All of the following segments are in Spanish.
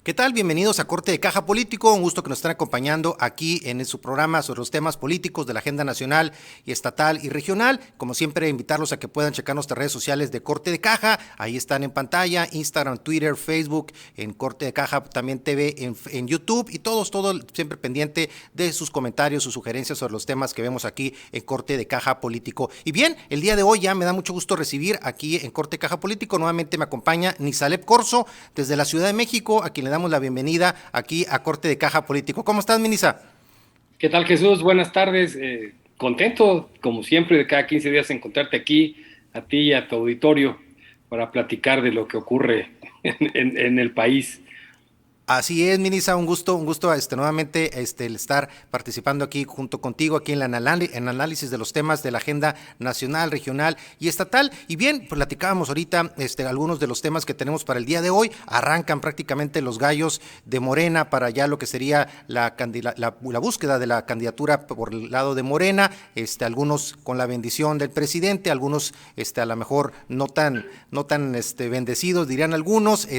¿Qué tal? Bienvenidos a Corte de Caja Político, un gusto que nos estén acompañando aquí en su programa sobre los temas políticos de la agenda nacional y estatal y regional. Como siempre, invitarlos a que puedan checar nuestras redes sociales de Corte de Caja, ahí están en pantalla, Instagram, Twitter, Facebook, en Corte de Caja también TV, en YouTube y todo siempre pendiente de sus comentarios, sus sugerencias sobre los temas que vemos aquí en Corte de Caja Político. Y bien, el día de hoy ya me da mucho gusto recibir aquí en Corte de Caja Político, nuevamente me acompaña Nisalep Corso desde la Ciudad de México, a quien le damos la bienvenida aquí a Corte de Caja Político. ¿Cómo estás, Minisa? ¿Qué tal, Jesús? Buenas tardes. Contento, como siempre, de cada 15 días encontrarte aquí, a ti y a tu auditorio, para platicar de lo que ocurre en el país. Así es, Minisa, un gusto nuevamente el estar participando aquí junto contigo, aquí en en análisis de los temas de la agenda nacional, regional y estatal. Y bien, pues platicábamos ahorita algunos de los temas que tenemos para el día de hoy. Arrancan prácticamente los gallos de Morena para ya lo que sería la búsqueda de la candidatura por el lado de Morena, algunos con la bendición del presidente, algunos a lo mejor no tan bendecidos, dirían algunos,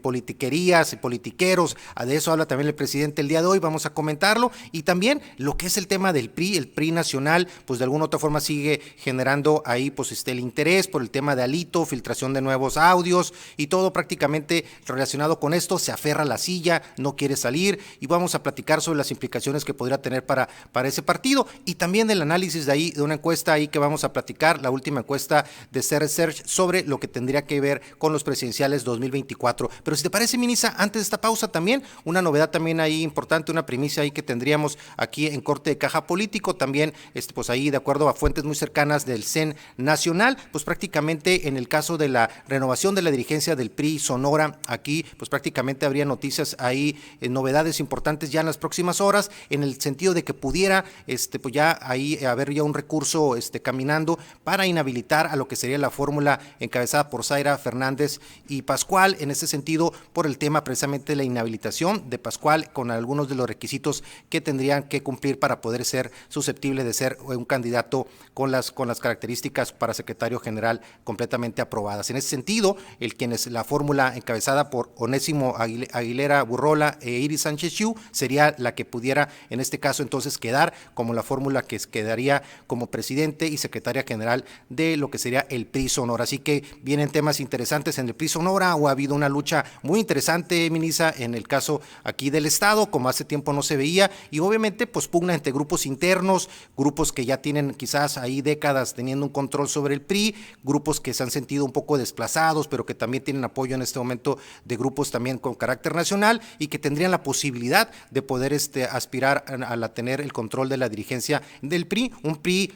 politiquerías y politiqueros. De eso habla también el presidente el día de hoy, vamos a comentarlo, y también lo que es el tema del PRI, el PRI nacional, pues de alguna u otra forma sigue generando ahí pues el interés por el tema de Alito, filtración de nuevos audios y todo prácticamente relacionado con esto, se aferra a la silla, no quiere salir, y vamos a platicar sobre las implicaciones que podría tener para ese partido, y también del análisis de ahí, de una encuesta ahí que vamos a platicar, la última encuesta de CR Search sobre lo que tendría que ver con los presidenciales 2024. Pero si te parece, Minisa, antes de esta pausa también, una novedad también ahí importante, una primicia ahí que tendríamos aquí en Corte de Caja Político, también pues ahí de acuerdo a fuentes muy cercanas del CEN Nacional, pues prácticamente en el caso de la renovación de la dirigencia del PRI Sonora, aquí pues prácticamente habría noticias ahí, novedades importantes ya en las próximas horas, en el sentido de que pudiera pues ya ahí haber ya un recurso caminando para inhabilitar a lo que sería la fórmula encabezada por Zaira Fernández y Pascual, en ese sentido por el tema precisamente de la inhabilitación de Pascual con algunos de los requisitos que tendrían que cumplir para poder ser susceptible de ser un candidato con las características para secretario general completamente aprobadas. En ese sentido, quien es la fórmula encabezada por Onésimo Aguilera Burrola e Iris Sánchez Yu sería la que pudiera en este caso entonces quedar como la fórmula que quedaría como presidente y secretaria general de lo que sería el PRI Sonora. Así que vienen temas interesantes en el PRI Sonora, o ha habido una lucha muy interesante, Minisa, en el caso aquí del Estado, como hace tiempo no se veía, y obviamente pues pugna entre grupos internos, grupos que ya tienen quizás ahí décadas teniendo un control sobre el PRI, grupos que se han sentido un poco desplazados, pero que también tienen apoyo en este momento de grupos también con carácter nacional y que tendrían la posibilidad de poder aspirar a tener el control de la dirigencia del PRI, un PRI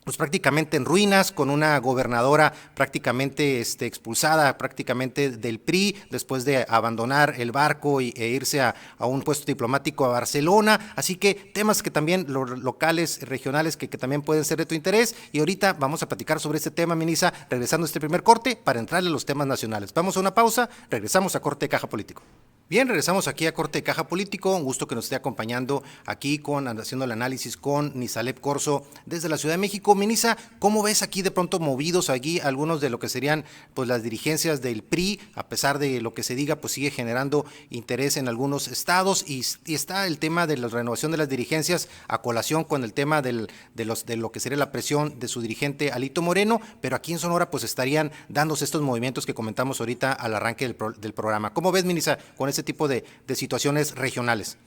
pues prácticamente en ruinas, con una gobernadora prácticamente expulsada prácticamente del PRI después de abandonar el barco e irse a un puesto diplomático a Barcelona. Así que temas que también locales, regionales, que también pueden ser de tu interés. Y ahorita vamos a platicar sobre este tema, Minisa, regresando a este primer corte para entrarle a los temas nacionales. Vamos a una pausa, regresamos a Corte de Caja Político. Bien, regresamos aquí a Corte de Caja Político, un gusto que nos esté acompañando aquí haciendo el análisis con Nisalep Corso desde la Ciudad de México. Minisa, ¿cómo ves aquí de pronto movidos aquí algunos de lo que serían pues las dirigencias del PRI, a pesar de lo que se diga, pues sigue generando interés en algunos estados y está el tema de la renovación de las dirigencias a colación con el tema de lo que sería la presión de su dirigente Alito Moreno, pero aquí en Sonora pues estarían dándose estos movimientos que comentamos ahorita al arranque del programa. ¿Cómo ves, Minisa, con ese tipo de situaciones regionales?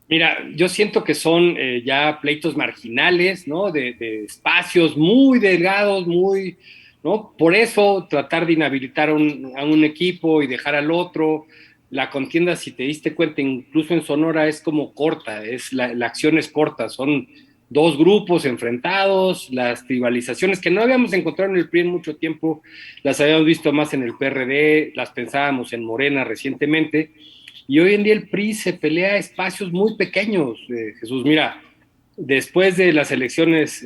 Mira, yo siento que son ya pleitos marginales, ¿no? De espacios muy delgados, muy, ¿no? Por eso tratar de inhabilitar a un equipo y dejar al otro. La contienda, si te diste cuenta, incluso en Sonora es como corta, la acción es corta, son dos grupos enfrentados, las tribalizaciones que no habíamos encontrado en el PRI en mucho tiempo, las habíamos visto más en el PRD, las pensábamos en Morena recientemente, y hoy en día el PRI se pelea a espacios muy pequeños, Jesús. Mira, después de las elecciones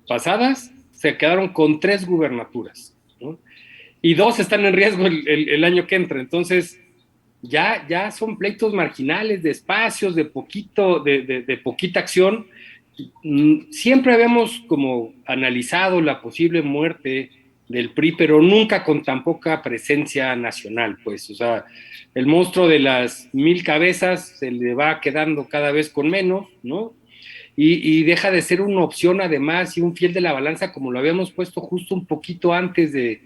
pasadas, se quedaron con tres gubernaturas, ¿no? Y dos están en riesgo el año que entra. Entonces, ya son pleitos marginales de espacios, de poquita acción. Siempre habíamos como analizado la posible muerte del PRI, pero nunca con tan poca presencia nacional, pues, o sea, el monstruo de las 1000 cabezas se le va quedando cada vez con menos, ¿no? Y deja de ser una opción además y un fiel de la balanza como lo habíamos puesto justo un poquito antes de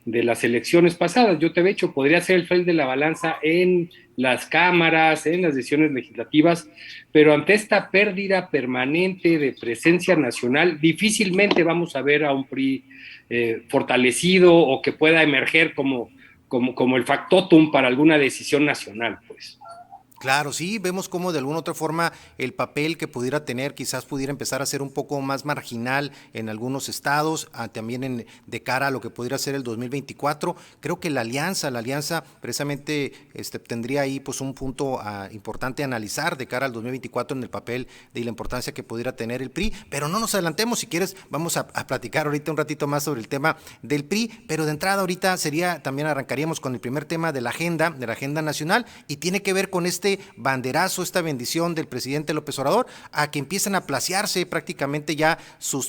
las elecciones pasadas. Yo te he dicho, podría ser el fiel de la balanza en las cámaras, en las decisiones legislativas, pero ante esta pérdida permanente de presencia nacional, difícilmente vamos a ver a un PRI fortalecido o que pueda emerger como el factotum para alguna decisión nacional, pues. Claro, sí, vemos cómo de alguna otra forma el papel que pudiera tener quizás pudiera empezar a ser un poco más marginal en algunos estados, también de cara a lo que pudiera ser el 2024. Creo que la alianza precisamente tendría ahí pues un punto importante a analizar de cara al 2024 en el papel y la importancia que pudiera tener el PRI, pero no nos adelantemos, si quieres vamos a platicar ahorita un ratito más sobre el tema del PRI, pero de entrada ahorita también arrancaríamos con el primer tema de la agenda nacional y tiene que ver con este banderazo, esta bendición del presidente López Obrador a que empiecen a placearse prácticamente ya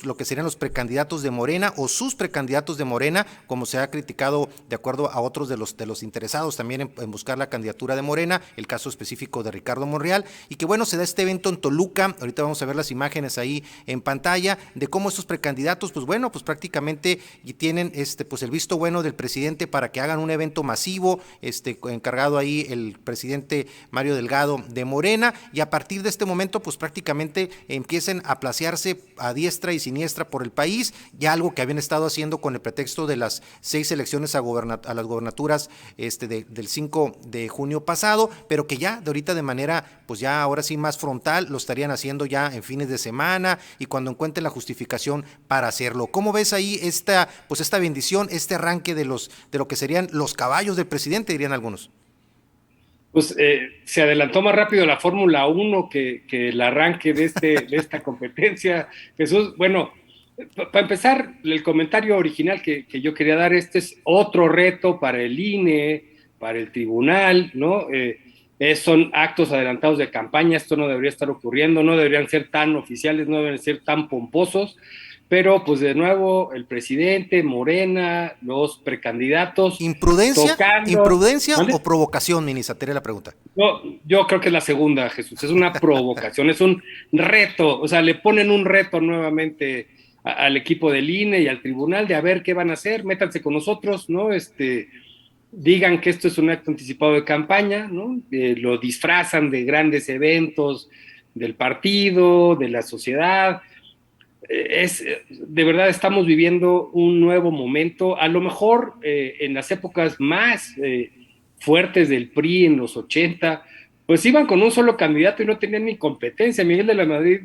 lo que serían los precandidatos de Morena o sus precandidatos de Morena, como se ha criticado de acuerdo a otros de los interesados también en buscar la candidatura de Morena, el caso específico de Ricardo Monreal, y que bueno, se da este evento en Toluca, ahorita vamos a ver las imágenes ahí en pantalla, de cómo estos precandidatos, pues bueno, pues prácticamente tienen pues el visto bueno del presidente para que hagan un evento masivo, encargado ahí el presidente Mario Delgado de Morena, y a partir de este momento pues prácticamente empiecen a placearse a diestra y siniestra por el país, ya algo que habían estado haciendo con el pretexto de las 6 elecciones a las gobernaturas del 5 de junio pasado, pero que ya de ahorita de manera pues ya ahora sí más frontal lo estarían haciendo ya en fines de semana y cuando encuentren la justificación para hacerlo. ¿Cómo ves ahí esta bendición, este arranque de lo que serían los caballos del presidente, dirían algunos? Pues se adelantó más rápido la Fórmula 1 que el arranque de esta competencia. Jesús, bueno, para empezar, el comentario original que yo quería dar, este es otro reto para el INE, para el tribunal, ¿no? Son actos adelantados de campaña, esto no debería estar ocurriendo, no deberían ser tan oficiales, no deberían ser tan pomposos, pero pues de nuevo el presidente, Morena, los precandidatos ¿Imprudencia ¿vale? o provocación, ministra? Te haré la pregunta. Yo creo que es la segunda, Jesús, es una provocación, es un reto, o sea, le ponen un reto nuevamente al equipo del INE y al tribunal de a ver qué van a hacer, métanse con nosotros, ¿no? Digan que esto es un acto anticipado de campaña, ¿no? Lo disfrazan de grandes eventos del partido, de la sociedad. De verdad estamos viviendo un nuevo momento, a lo mejor en las épocas más fuertes del PRI en los 80, pues iban con un solo candidato y no tenían ni competencia. Miguel de la Madrid,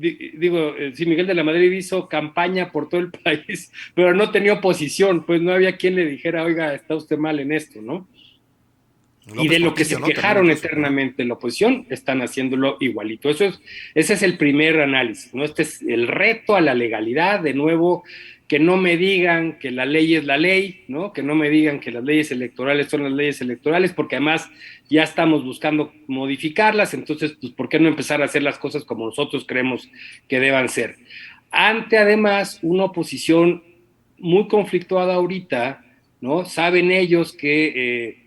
sí, Miguel de la Madrid hizo campaña por todo el país, pero no tenía oposición, pues no había quien le dijera, oiga, está usted mal en esto, ¿no? Y de lo que se quejaron eternamente la oposición, están haciéndolo igualito. Ese es el primer análisis, ¿no? Este es el reto a la legalidad, de nuevo, que no me digan que la ley es la ley, ¿no? Que no me digan que las leyes electorales son las leyes electorales, porque además ya estamos buscando modificarlas, entonces, pues, ¿por qué no empezar a hacer las cosas como nosotros creemos que deban ser? Ante, además, una oposición muy conflictuada ahorita, ¿no? Saben ellos que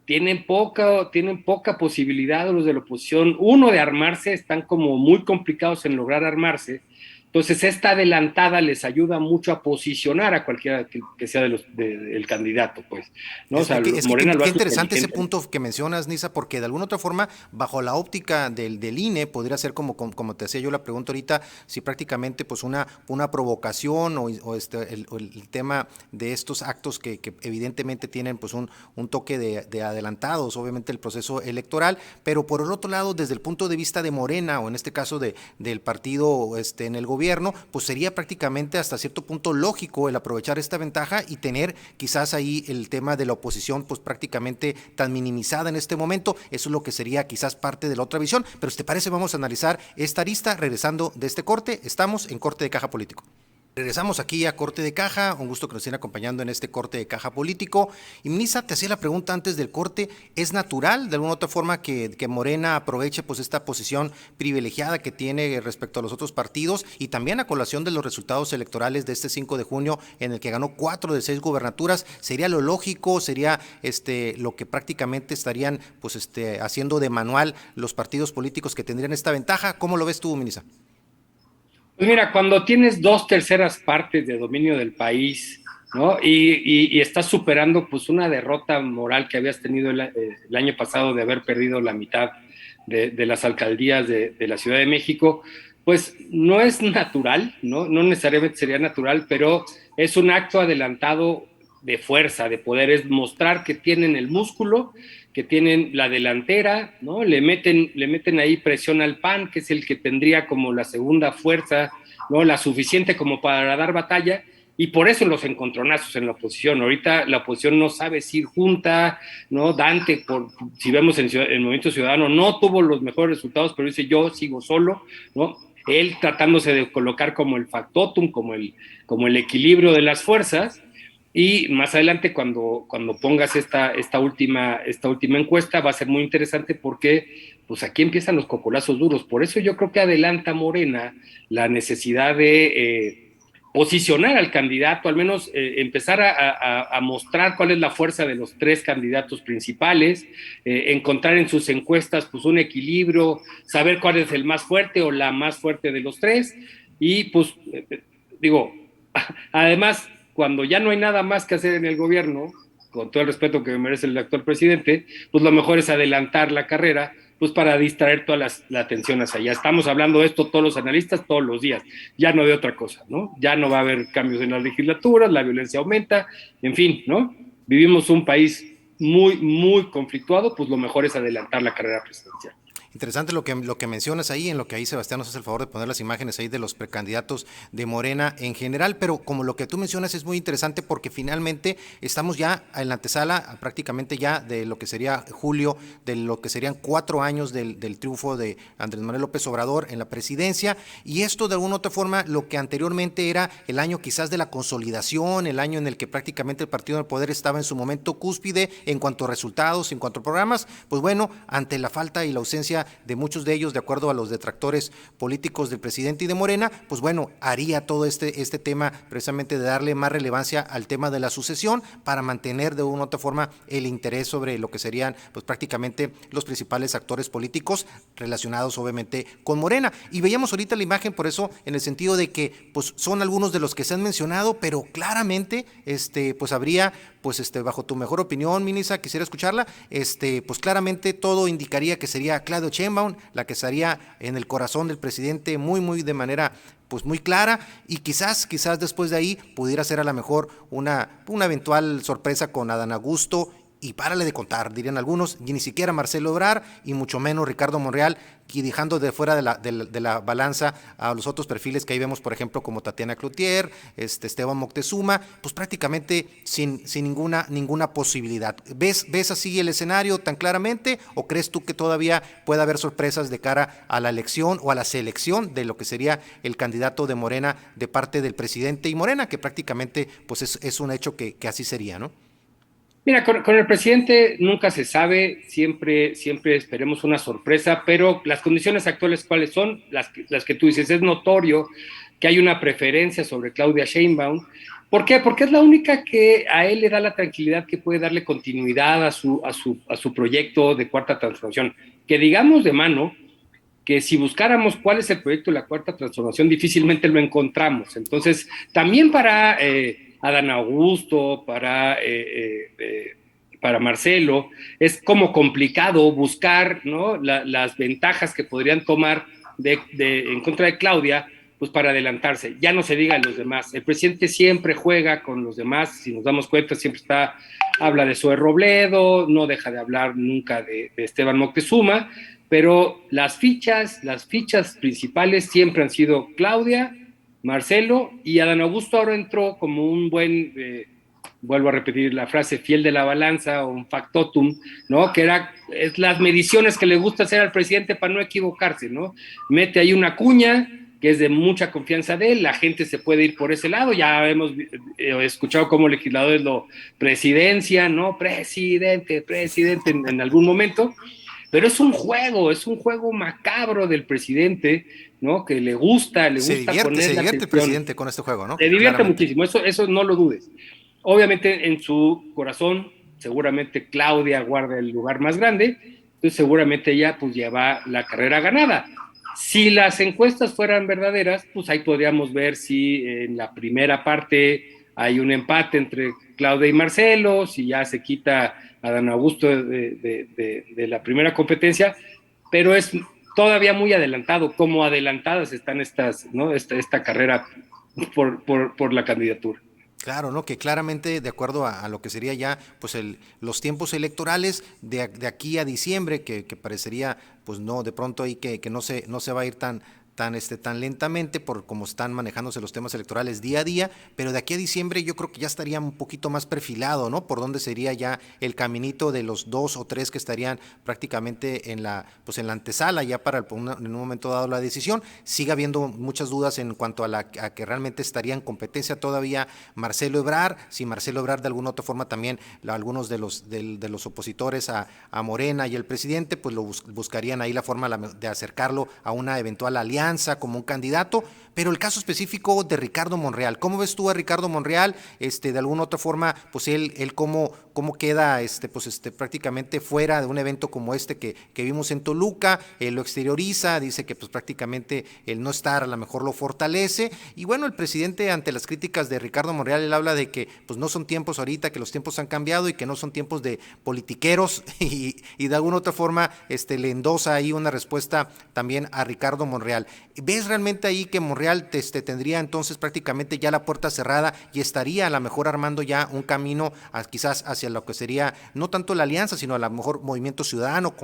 tienen poca posibilidad los de la oposición, uno, de armarse, están como muy complicados en lograr armarse. Entonces, esta adelantada les ayuda mucho a posicionar a cualquiera que sea el candidato, pues, ¿no? O sea, Morena lo hace. Qué interesante ese punto que mencionas, Nisa, porque de alguna otra forma, bajo la óptica del INE, podría ser como te hacía yo la pregunta ahorita, si prácticamente pues una provocación o el tema de estos actos que evidentemente tienen pues un toque de adelantados, obviamente el proceso electoral, pero por el otro lado, desde el punto de vista de Morena, o en este caso del partido en el gobierno, pues sería prácticamente hasta cierto punto lógico el aprovechar esta ventaja y tener quizás ahí el tema de la oposición pues prácticamente tan minimizada en este momento. Eso es lo que sería quizás parte de la otra visión, pero si te parece vamos a analizar esta arista regresando de este corte. Estamos en corte de caja político. Regresamos aquí a Corte de Caja, un gusto que nos estén acompañando en este corte de caja político. Y Minisa, te hacía la pregunta antes del corte, ¿es natural de alguna otra forma que Morena aproveche pues esta posición privilegiada que tiene respecto a los otros partidos y también a colación de los resultados electorales de este 5 de junio en el que ganó 4 de 6 gubernaturas? ¿Sería lo lógico, sería lo que prácticamente estarían pues haciendo de manual los partidos políticos que tendrían esta ventaja? ¿Cómo lo ves tú, Minisa? Pues mira, cuando tienes 2/3 partes de dominio del país, ¿no? Y estás superando pues una derrota moral que habías tenido el año pasado de haber perdido la mitad de las alcaldías de la Ciudad de México, pues no es natural, ¿no? No necesariamente sería natural, pero es un acto adelantado de fuerza, de poder, es mostrar que tienen el músculo, que tienen la delantera, ¿no? Le meten ahí presión al PAN, que es el que tendría como la segunda fuerza, ¿no? La suficiente como para dar batalla, y por eso los encontronazos en la oposición. Ahorita la oposición no sabe si ir junta, ¿no? Dante, si vemos en el Movimiento Ciudadano, no tuvo los mejores resultados, pero dice yo sigo solo, ¿no? Él tratándose de colocar como el factotum, como el equilibrio de las fuerzas. Y más adelante, cuando pongas esta última encuesta, va a ser muy interesante porque pues aquí empiezan los cocolazos duros. Por eso yo creo que adelanta Morena la necesidad de posicionar al candidato, al menos empezar a mostrar cuál es la fuerza de los tres candidatos principales, encontrar en sus encuestas pues un equilibrio, saber cuál es el más fuerte o la más fuerte de los tres. Y pues digo, además, cuando ya no hay nada más que hacer en el gobierno, con todo el respeto que me merece el actual presidente, pues lo mejor es adelantar la carrera, pues para distraer toda la atención hacia allá. Estamos hablando de esto todos los analistas, todos los días, ya no de otra cosa, ¿no? Ya no va a haber cambios en las legislaturas, la violencia aumenta, en fin, ¿no? Vivimos un país muy, muy conflictuado, pues lo mejor es adelantar la carrera presidencial. Interesante lo que mencionas ahí, en lo que ahí Sebastián nos hace el favor de poner las imágenes ahí de los precandidatos de Morena en general, pero como lo que tú mencionas es muy interesante porque finalmente estamos ya en la antesala prácticamente ya de lo que sería julio, de lo que serían 4 años del triunfo de Andrés Manuel López Obrador en la presidencia, y esto de alguna u otra forma lo que anteriormente era el año quizás de la consolidación, el año en el que prácticamente el partido del poder estaba en su momento cúspide en cuanto a resultados, en cuanto a programas, pues bueno, ante la falta y la ausencia de muchos de ellos, de acuerdo a los detractores políticos del presidente y de Morena, pues bueno, haría todo este tema precisamente de darle más relevancia al tema de la sucesión para mantener de una u otra forma el interés sobre lo que serían pues prácticamente los principales actores políticos relacionados obviamente con Morena. Y veíamos ahorita la imagen por eso en el sentido de que pues son algunos de los que se han mencionado, pero claramente pues habría bajo tu mejor opinión, Minisa, quisiera escucharla, pues claramente todo indicaría que sería Claudia Sheinbaum la que estaría en el corazón del presidente muy de manera pues muy clara, y quizás después de ahí pudiera ser a lo mejor una eventual sorpresa con Adán Augusto, y párale de contar, dirían algunos, y ni siquiera Marcelo Ebrard, y mucho menos Ricardo Monreal, y dejando de fuera de la balanza a los otros perfiles que ahí vemos, por ejemplo, como Tatiana Cloutier, Esteban Moctezuma, pues prácticamente sin ninguna posibilidad. ¿Ves así el escenario tan claramente, o crees tú que todavía puede haber sorpresas de cara a la elección o a la selección de lo que sería el candidato de Morena de parte del presidente y Morena, que prácticamente pues es un hecho que así sería, ¿no? Mira, con el presidente nunca se sabe, siempre esperemos una sorpresa, pero las condiciones actuales, ¿cuáles son? Las que tú dices, es notorio que hay una preferencia sobre Claudia Sheinbaum. ¿Por qué? Porque es la única que a él le da la tranquilidad que puede darle continuidad a su proyecto de Cuarta Transformación. Que digamos de mano, que si buscáramos cuál es el proyecto de la Cuarta Transformación, difícilmente lo encontramos. Entonces, también para Adán Augusto, para Marcelo, es como complicado buscar, ¿no?, las ventajas que podrían tomar en contra de Claudia, pues para adelantarse. Ya no se diga a los demás. El presidente siempre juega con los demás, si nos damos cuenta, siempre habla de Zoe Robledo, no deja de hablar nunca de Esteban Moctezuma, pero las fichas principales siempre han sido Claudia, Marcelo, y Adán Augusto ahora entró como un buen, vuelvo a repetir la frase, fiel de la balanza o un factotum, ¿no? Que es las mediciones que le gusta hacer al presidente para no equivocarse, ¿no? Mete ahí una cuña, que es de mucha confianza de él, la gente se puede ir por ese lado, ya hemos escuchado cómo legisladores lo presidencia, ¿no? Presidente en algún momento, pero es un juego macabro del presidente, ¿no? Que le gusta Se poner la divierte el atención. presidente con este juego, ¿no? Se divierte Claramente. muchísimo, eso no lo dudes. Obviamente en su corazón, seguramente Claudia guarda el lugar más grande, entonces seguramente ella pues lleva la carrera ganada. Si las encuestas fueran verdaderas, pues ahí podríamos ver si en la primera parte hay un empate entre Claudia y Marcelo, si ya se quita a Dan Augusto de la primera competencia, pero es todavía muy adelantado, como adelantadas están estas, ¿no? Esta carrera por la candidatura. Claro, ¿no? Que claramente, de acuerdo a lo que sería ya, pues los tiempos electorales de aquí a diciembre, que parecería, pues no, de pronto ahí que no se va a ir tan lentamente por cómo están manejándose los temas electorales día a día, pero de aquí a diciembre yo creo que ya estaría un poquito más perfilado, ¿no? Por dónde sería ya el caminito de los 2 o 3 que estarían prácticamente pues en la antesala ya para en un momento dado la decisión. Sigue habiendo muchas dudas en cuanto a que realmente estaría en competencia todavía Marcelo Ebrard, si Marcelo Ebrard de alguna otra forma también algunos de los opositores a Morena y el presidente, pues lo buscarían ahí la forma de acercarlo a una eventual alianza como un candidato, pero el caso específico de Ricardo Monreal, ¿cómo ves tú a Ricardo Monreal? De alguna otra forma, pues él cómo queda prácticamente fuera de un evento como que vimos en Toluca, lo exterioriza, dice que pues prácticamente el no estar a lo mejor lo fortalece, y bueno, el presidente ante las críticas de Ricardo Monreal, él habla de que pues no son tiempos ahorita, que los tiempos han cambiado y que no son tiempos de politiqueros y de alguna otra forma le endosa ahí una respuesta también a Ricardo Monreal. ¿Ves realmente ahí que Monreal tendría entonces prácticamente ya la puerta cerrada y estaría a lo mejor armando ya un camino quizás hacia lo que sería no tanto la alianza, sino a lo mejor Movimiento Ciudadano,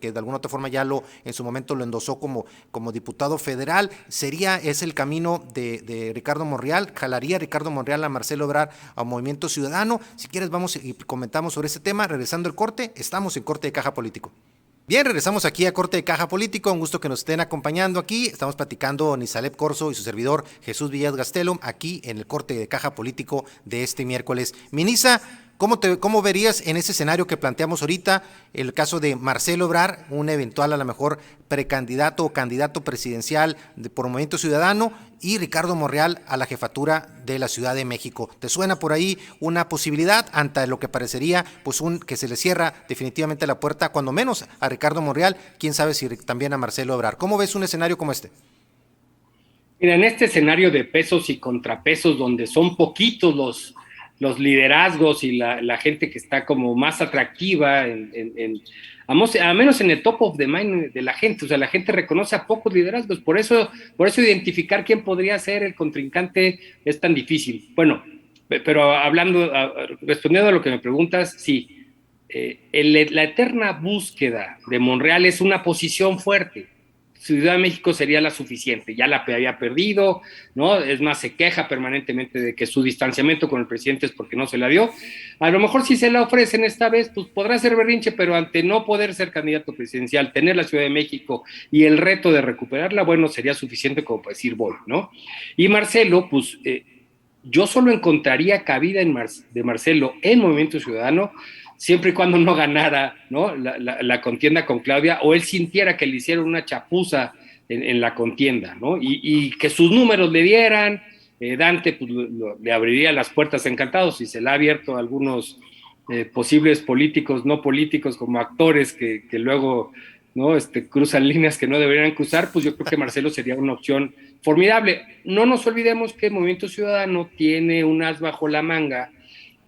que de alguna otra forma ya en su momento lo endosó como diputado federal? ¿Es el camino de Ricardo Monreal? ¿Jalaría Ricardo Monreal a Marcelo Ebrard a Movimiento Ciudadano? Si quieres vamos y comentamos sobre ese tema. Regresando el corte, estamos en Corte de Caja Político. Bien, regresamos aquí a Corte de Caja Político, un gusto que nos estén acompañando aquí, estamos platicando Nisalep Corzo y su servidor Jesús Villas Gastelum, aquí en el Corte de Caja Político de este miércoles. Minisa, ¿cómo verías en ese escenario que planteamos ahorita el caso de Marcelo Ebrard, un eventual a lo mejor precandidato o candidato presidencial por Movimiento Ciudadano, y Ricardo Monreal a la jefatura de la Ciudad de México? ¿Te suena por ahí una posibilidad ante lo que parecería pues que se le cierra definitivamente la puerta, cuando menos a Ricardo Monreal, quién sabe si también a Marcelo Ebrard? ¿Cómo ves un escenario como este? Mira, en este escenario de pesos y contrapesos, donde son poquitos los liderazgos y la gente que está como más atractiva, a menos en el top of the mind de la gente, o sea, la gente reconoce a pocos liderazgos, por eso identificar quién podría ser el contrincante es tan difícil. Bueno, pero respondiendo a lo que me preguntas, sí, la eterna búsqueda de Monreal es una posición fuerte. Ciudad de México sería la suficiente, ya la había perdido, ¿no? Es más, se queja permanentemente de que su distanciamiento con el presidente es porque no se la dio. A lo mejor si se la ofrecen esta vez, pues podrá ser berrinche, pero ante no poder ser candidato presidencial, tener la Ciudad de México y el reto de recuperarla, bueno, sería suficiente como para decir voy, ¿no? Y Marcelo, pues yo solo encontraría cabida de Marcelo en Movimiento Ciudadano siempre y cuando no ganara, ¿no? La contienda con Claudia, o él sintiera que le hicieron una chapuza en la contienda, ¿no? Y que sus números le dieran, Dante pues, le abriría las puertas encantados y se le ha abierto a algunos posibles políticos, no políticos, como actores que luego, ¿no? Cruzan líneas que no deberían cruzar, pues yo creo que Marcelo sería una opción formidable. No nos olvidemos que Movimiento Ciudadano tiene un as bajo la manga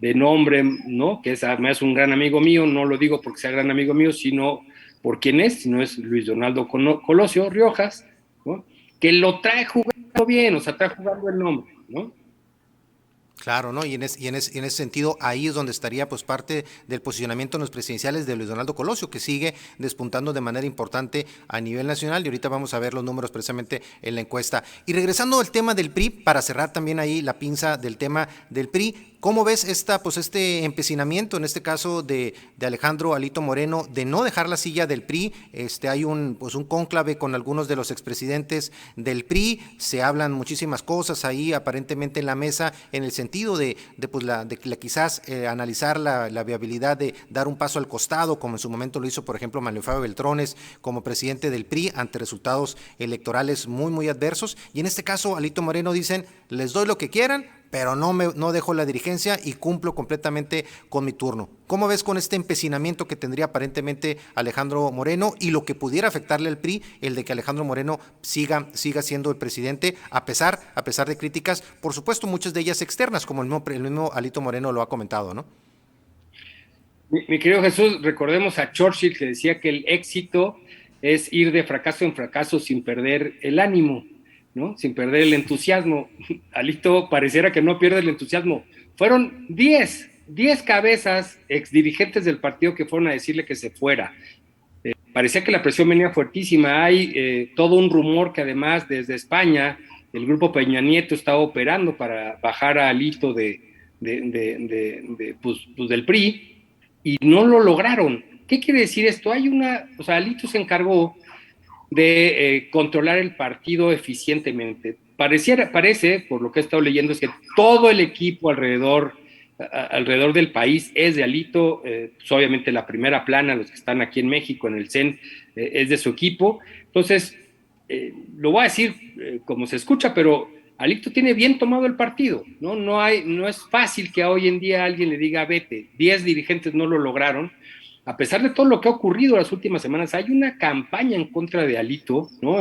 de nombre, ¿no? Que además es un gran amigo mío, no lo digo porque sea gran amigo mío, sino por quién es, sino es Luis Donaldo Colosio Riojas, ¿no? Que lo trae jugando bien, o sea, trae jugando el nombre, ¿no? Claro, ¿no? Y en ese sentido, ahí es donde estaría pues parte del posicionamiento en los presidenciales de Luis Donaldo Colosio, que sigue despuntando de manera importante a nivel nacional, y ahorita vamos a ver los números precisamente en la encuesta. Y regresando al tema del PRI, para cerrar también ahí la pinza del tema del PRI, ¿Cómo ves pues este empecinamiento, en este caso de Alejandro Alito Moreno, de no dejar la silla del PRI? Hay pues un cónclave con algunos de los expresidentes del PRI, se hablan muchísimas cosas ahí aparentemente en la mesa, en el sentido quizás analizar la viabilidad de dar un paso al costado, como en su momento lo hizo, por ejemplo, Manuel Fabio Beltrones como presidente del PRI, ante resultados electorales muy, muy adversos. Y en este caso, Alito Moreno dicen, les doy lo que quieran, pero no dejo la dirigencia y cumplo completamente con mi turno. ¿Cómo ves con este empecinamiento que tendría aparentemente Alejandro Moreno y lo que pudiera afectarle al PRI, el de que Alejandro Moreno siga siendo el presidente, a pesar de críticas, por supuesto, muchas de ellas externas, como el mismo Alito Moreno lo ha comentado, ¿no? Mi querido Jesús, recordemos a Churchill, que decía que el éxito es ir de fracaso en fracaso sin perder el ánimo, ¿no? Sin perder el entusiasmo. Alito pareciera que no pierde el entusiasmo. Fueron 10 cabezas exdirigentes del partido que fueron a decirle que se fuera. Parecía que la presión venía fuertísima. Hay todo un rumor que además desde España el grupo Peña Nieto estaba operando para bajar a Alito pues del PRI, y no lo lograron. ¿Qué quiere decir esto? Alito se encargó de controlar el partido eficientemente. Parece, por lo que he estado leyendo, es que todo el equipo alrededor del país es de Alito, pues obviamente la primera plana, los que están aquí en México, en el CEN, es de su equipo. Entonces, lo voy a decir como se escucha, pero Alito tiene bien tomado el partido, ¿no? No es fácil que hoy en día alguien le diga vete. 10 dirigentes no lo lograron. A pesar de todo lo que ha ocurrido las últimas semanas, hay una campaña en contra de Alito, ¿no?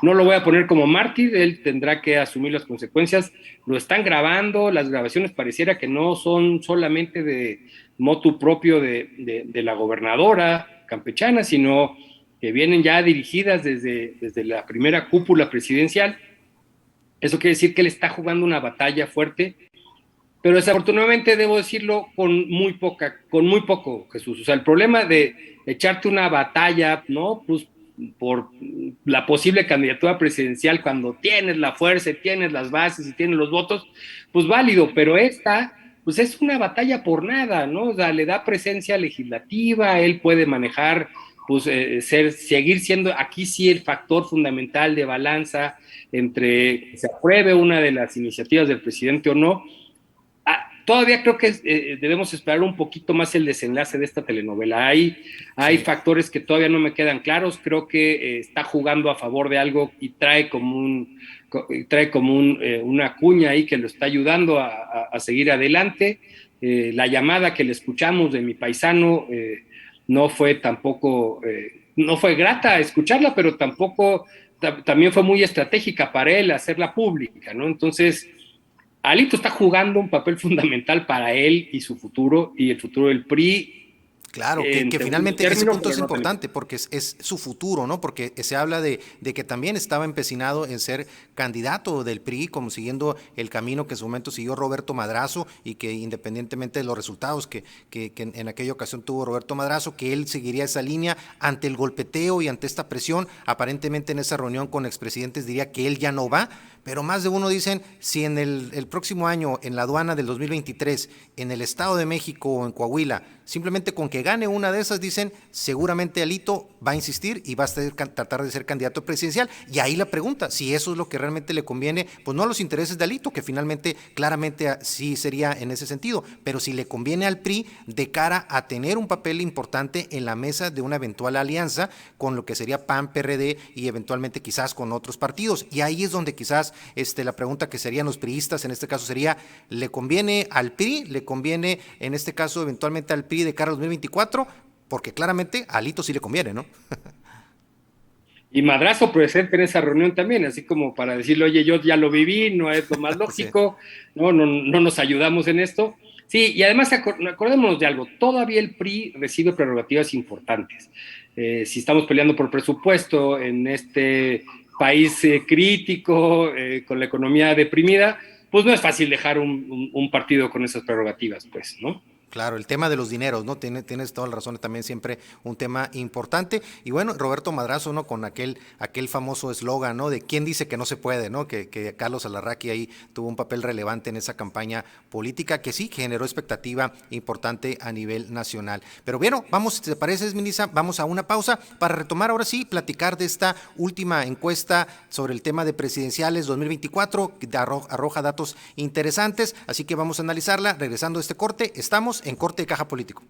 No lo voy a poner como mártir, él tendrá que asumir las consecuencias. Lo están grabando, las grabaciones pareciera que no son solamente de motu propio de la gobernadora campechana, sino que vienen ya dirigidas desde la primera cúpula presidencial. Eso quiere decir que él está jugando una batalla fuerte, pero desafortunadamente debo decirlo con muy poco, Jesús. O sea, el problema de echarte una batalla, ¿no? Pues por la posible candidatura presidencial, cuando tienes la fuerza, tienes las bases y tienes los votos, pues válido, pero pues es una batalla por nada, ¿no? O sea, le da presencia legislativa, él puede manejar, pues seguir siendo aquí sí el factor fundamental de balanza entre que se apruebe una de las iniciativas del presidente o no. Todavía creo que debemos esperar un poquito más el desenlace de esta telenovela. Hay Sí. factores que todavía no me quedan claros. Creo que está jugando a favor de algo y trae como una cuña ahí que lo está ayudando a seguir adelante. La llamada que le escuchamos de mi paisano no fue tampoco, no fue grata escucharla, pero tampoco, también fue muy estratégica para él hacerla pública, ¿no? Entonces, Alito está jugando un papel fundamental para él y su futuro y el futuro del PRI Claro, en que segundo finalmente ese término, punto pero es no tan importante importante. porque es su futuro, ¿no? Porque se habla de que también estaba empecinado en ser candidato del PRI, como siguiendo el camino que en su momento siguió Roberto Madrazo y que independientemente de los resultados que en aquella ocasión tuvo Roberto Madrazo, que él seguiría esa línea ante el golpeteo y ante esta presión. Aparentemente en esa reunión con expresidentes diría que él ya no va, pero más de uno dicen, si en el próximo año, en la aduana del 2023, en el Estado de México o en Coahuila, simplemente con que gane una de esas, dicen, seguramente Alito va a insistir y va a tratar de ser candidato presidencial. Y ahí la pregunta, si eso es lo que realmente le conviene, pues no a los intereses de Alito, que finalmente, claramente sí sería en ese sentido, pero si le conviene al PRI de cara a tener un papel importante en la mesa de una eventual alianza con lo que sería PAN, PRD y eventualmente quizás con otros partidos. Y ahí es donde quizás la pregunta que serían los priistas, en este caso sería, ¿le conviene al PRI? ¿Le conviene en este caso eventualmente al PRI de cara al 2024? Porque claramente a Alito sí le conviene, ¿no? Y Madrazo presente en esa reunión también, así como para decirle, oye, yo ya lo viví, no es lo más Sí. lógico, no nos ayudamos en esto. Sí, y además acordémonos de algo, todavía el PRI recibe prerrogativas importantes. Si estamos peleando por presupuesto en este país crítico, con la economía deprimida, pues no es fácil dejar un partido con esas prerrogativas, pues, ¿no? Claro, el tema de los dineros, ¿no? Tienes toda la razón, también siempre un tema importante. Y bueno, Roberto Madrazo, ¿no? Con aquel famoso eslogan, ¿no? De quién dice que no se puede, ¿no? Que Carlos Alarraqui ahí tuvo un papel relevante en esa campaña política que sí generó expectativa importante a nivel nacional. Pero bueno, vamos, si te parece, Minisa, vamos a una pausa para retomar ahora sí, platicar de esta última encuesta sobre el tema de presidenciales 2024, que arroja datos interesantes, así que vamos a analizarla. Regresando a este corte, estamos en Corte de Caja Político.